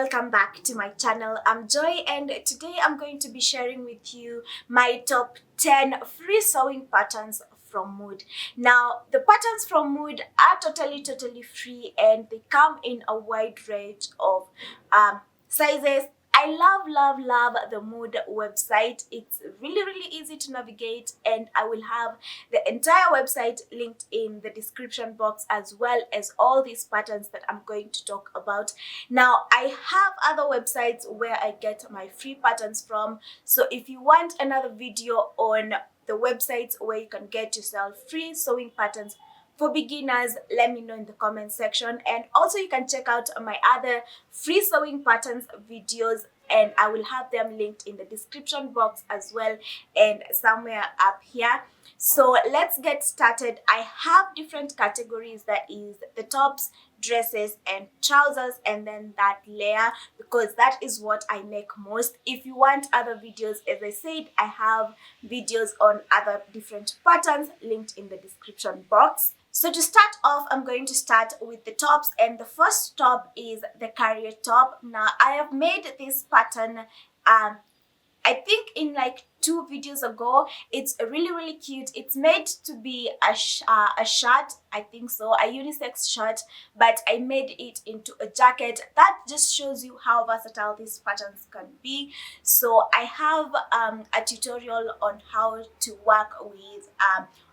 welcome back to my channel. I'm Joy, and today I'm going to be sharing with you my top 10 free sewing patterns from Mood. Now, the patterns from Mood are totally free, and they come in a wide range of sizes. I love the Mood website. It's really easy to navigate, and I will have the entire website linked in the description box, as well as all these patterns that I'm going to talk about. Now, I have other websites where I get my free patterns from, so if you want another video on the websites where you can get yourself free sewing patterns for beginners, let me know in the comment section. And also you can check out my other free sewing patterns videos, and I will have them linked in the description box as well and somewhere up here. So let's get started. I have different categories, that is the tops, dresses and trousers, and then that layer, because that is what I make most. If you want other videos, as I said, I have videos on other different patterns linked in the description box. So to start off, I'm going to start with the tops, and the first top is the carrier top. Now, I have made this pattern I think in like 2 videos ago. It's really cute. It's made to be a shirt, I think so, a unisex shirt, but I made it into a jacket. That just shows you how versatile these patterns can be. So I have a tutorial on how to work with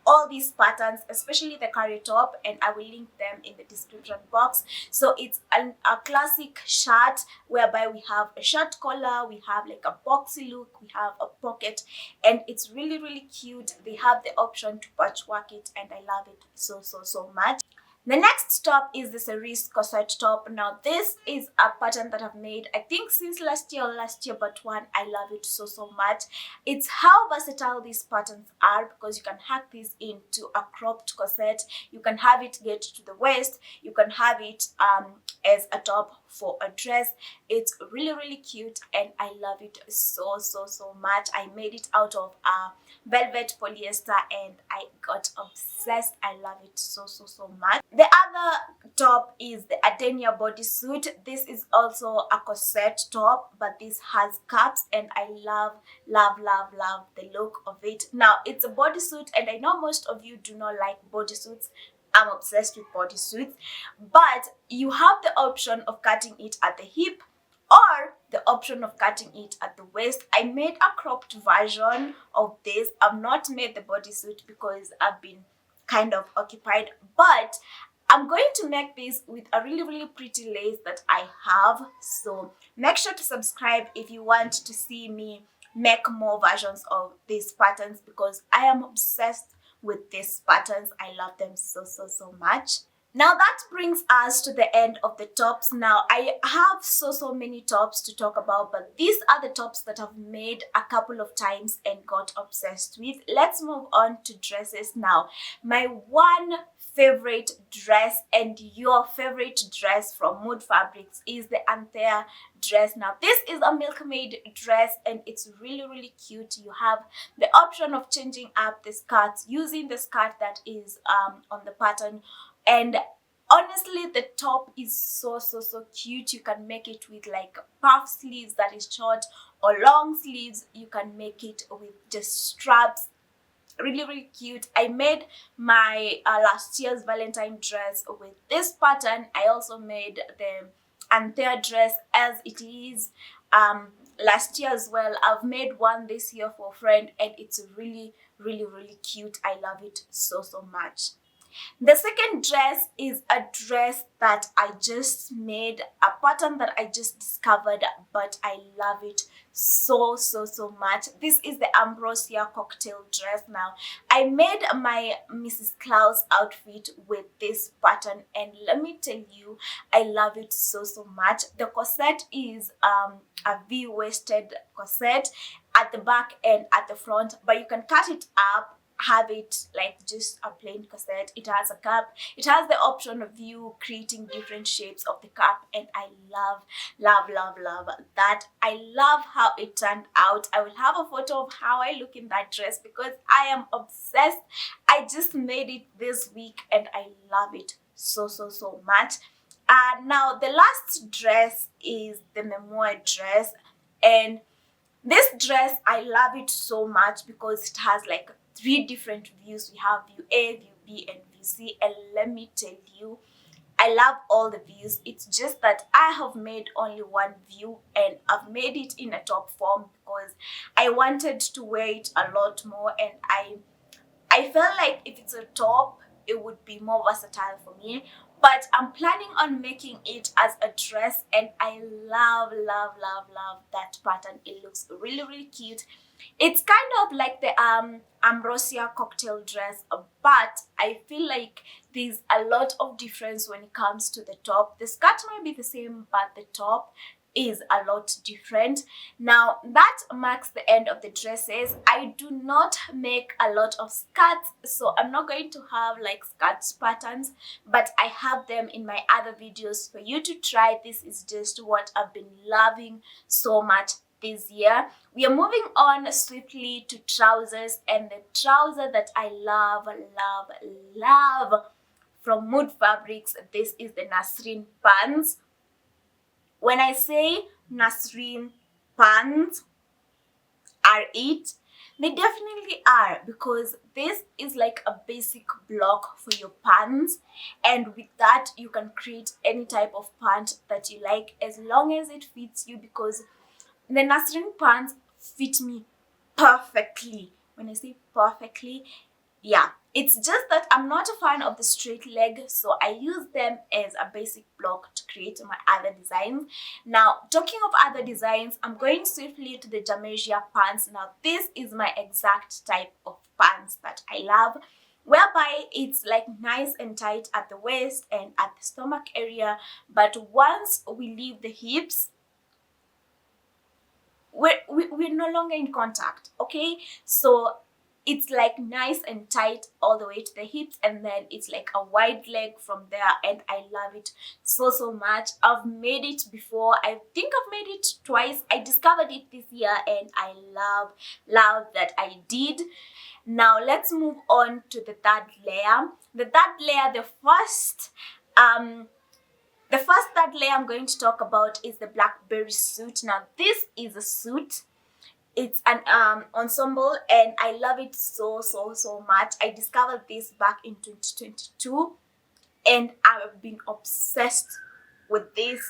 all these patterns, especially the carrier top, and I will link them in the description box. So it's a classic shirt whereby we have a shirt collar, we have like a boxy look, we have a pocket, and it's really cute. They have the option to patchwork it, and I love it so much. The next top is the cerise corset top. Now, this is a pattern that I've made, I think, since last year but one. I love it so much. It's how versatile these patterns are, because you can hack this into a cropped corset. You can have it get to the waist. You can have it as a top for a dress. It's really cute, and I love it so much. I made it out of velvet polyester, and I got obsessed. I love it so much. The other top is the Adenia bodysuit. This is also a corset top, but this has cups, and I love the look of it. Now, it's a bodysuit, and I know most of you do not like bodysuits. I'm obsessed with bodysuits, but you have the option of cutting it at the hip or the option of cutting it at the waist. I made a cropped version of this. I've not made the bodysuit because I've been kind of occupied, but I'm going to make this with a really pretty lace that I have. So make sure to subscribe if you want to see me make more versions of these patterns, because I am obsessed with these patterns. I love them so much. Now, that brings us to the end of the tops. Now, I have so many tops to talk about, but these are the tops that I've made a couple of times and got obsessed with. Let's move on to dresses now. My one favorite dress and your favorite dress from Mood Fabrics is the Anthea dress. Now, this is a Milkmaid dress, and it's really cute. You have the option of changing up the skirts using the skirt that is on the pattern, and honestly, the top is so cute. You can make it with like puff sleeves that is short, or long sleeves. You can make it with just straps. Really cute. I made my last year's Valentine dress with this pattern. I also made the Anthea dress as it is last year as well. I've made one this year for a friend, and it's really cute. I love it so much. The second dress is a dress that I just made, a pattern that I just discovered, but I love it so much. This is the Ambrosia cocktail dress. Now, I made my Mrs. Claus outfit with this pattern, and let me tell you, I love it so much. The corset is a V-waisted corset at the back and at the front, but you can cut it up, have it like just a plain corset. It has a cup. It has the option of you creating different shapes of the cup, and I love that. I love how it turned out. I will have a photo of how I look in that dress, because I am obsessed. I just made it this week, and I love it so much. Now the last dress is the memoir dress, and this dress I love it so much because it has like 3 different views. We have view A, view B, and view C, and let me tell you, I love all the views. It's just that I have made only one view, and I've made it in a top form because I wanted to wear it a lot more, and I felt like if it's a top, it would be more versatile for me. But I'm planning on making it as a dress, and I love, love, love, love that pattern. It looks really, really cute. It's kind of like the ambrosia cocktail dress, but I feel like there's a lot of difference when it comes to the top. The skirt might be the same, but the top is a lot different. Now that marks the end of the dresses. I do not make a lot of skirts, so I'm not going to have like skirt patterns, but I have them in my other videos for you to try. This is just what I've been loving so much this year. We are moving on swiftly to trousers, and the trouser that I love, love, love from Mood Fabrics, this is the Nasreen pants. When I say Nasreen pants are it, they definitely are, because this is like a basic block for your pants, and with that you can create any type of pant that you like as long as it fits you, because the Nasreen pants fit me perfectly. When I say perfectly, yeah, it's just that I'm not a fan of the straight leg, so I use them as a basic block to create my other designs. Now, talking of other designs, I'm going swiftly to the Jamesia pants. Now, this is my exact type of pants that I love, whereby it's like nice and tight at the waist and at the stomach area, but once we leave the hips, we're no longer in contact, okay? So it's like nice and tight all the way to the hips, and then it's like a wide leg from there, and I love it so, so much. I've made it before. I think I've made it twice. I discovered it this year, and I love that I did. Now let's move on to the third layer. The third layer, the first third layer I'm going to talk about is the Blackberry suit. Now this is a suit. It's an ensemble, and I love it so, so, so much. I discovered this back in 2022, and I've been obsessed with this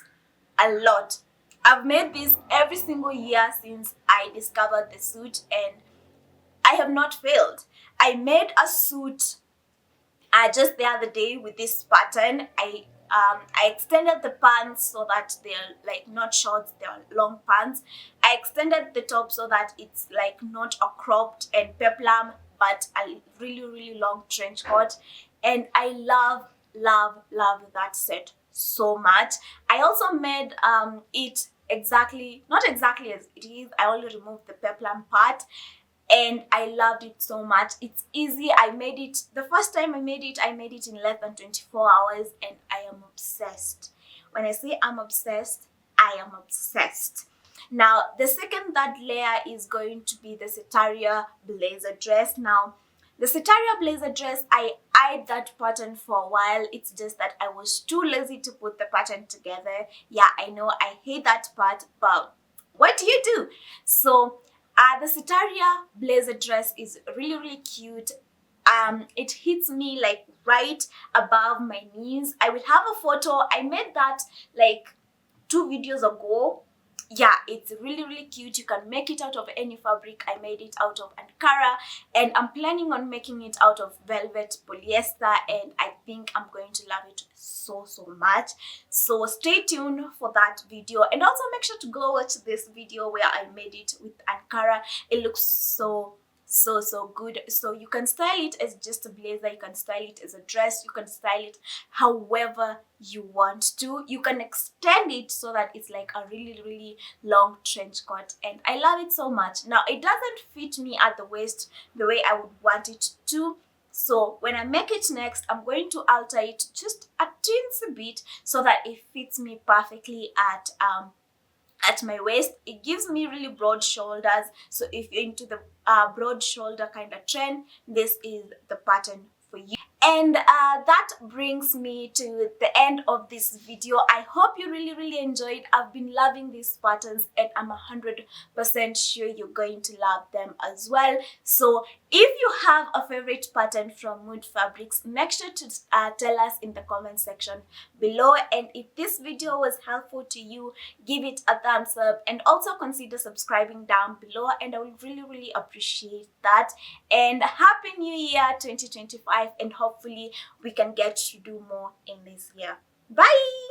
a lot. I've made this every single year since I discovered the suit, and I have not failed. I made a suit just the other day with this pattern. I extended the pants so that they're like not shorts, they're long pants. I extended the top so that it's like not a cropped and peplum, but a really, really long trench coat. And I love that set so much. I also made it exactly, not exactly as it is. I only removed the peplum part, and I loved it so much. It's easy. I made it the first time I made it in less than 24 hours, and I am obsessed. When I say I'm obsessed, I am obsessed. Now the second third layer is going to be the Setaria blazer dress. Now the Setaria blazer dress, I eyed that pattern for a while. It's just that I was too lazy to put the pattern together. Yeah, I know, I hate that part, but what do you do? So the Setaria blazer dress is really, really cute. It hits me like right above my knees. I will have a photo. I made that like 2 videos ago. Yeah, it's really, really cute. You can make it out of any fabric. I made it out of Ankara, and I'm planning on making it out of velvet polyester, and I think I'm going to love it so, so much. So stay tuned for that video, and also make sure to go watch this video where I made it with Ankara. It looks so, so good. So you can style it as just a blazer, you can style it as a dress, you can style it however you want to. You can extend it so that it's like a really, really long trench coat, and I love it so much. Now it doesn't fit me at the waist the way I would want it to, so when I make it next, I'm going to alter it just a teensy bit so that it fits me perfectly at my waist. It gives me really broad shoulders, so if you're into the broad shoulder kind of trend, this is the pattern for you. And that brings me to the end of this video. I hope you really enjoyed. I've been loving these patterns and I'm 100% sure you're going to love them as well. So if you have a favorite pattern from Mood Fabrics, make sure to tell us in the comment section below. And if this video was helpful to you, give it a thumbs up and also consider subscribing down below, and I will really appreciate that. And happy new year 2025, and hopefully we can get to do more in this year. Bye.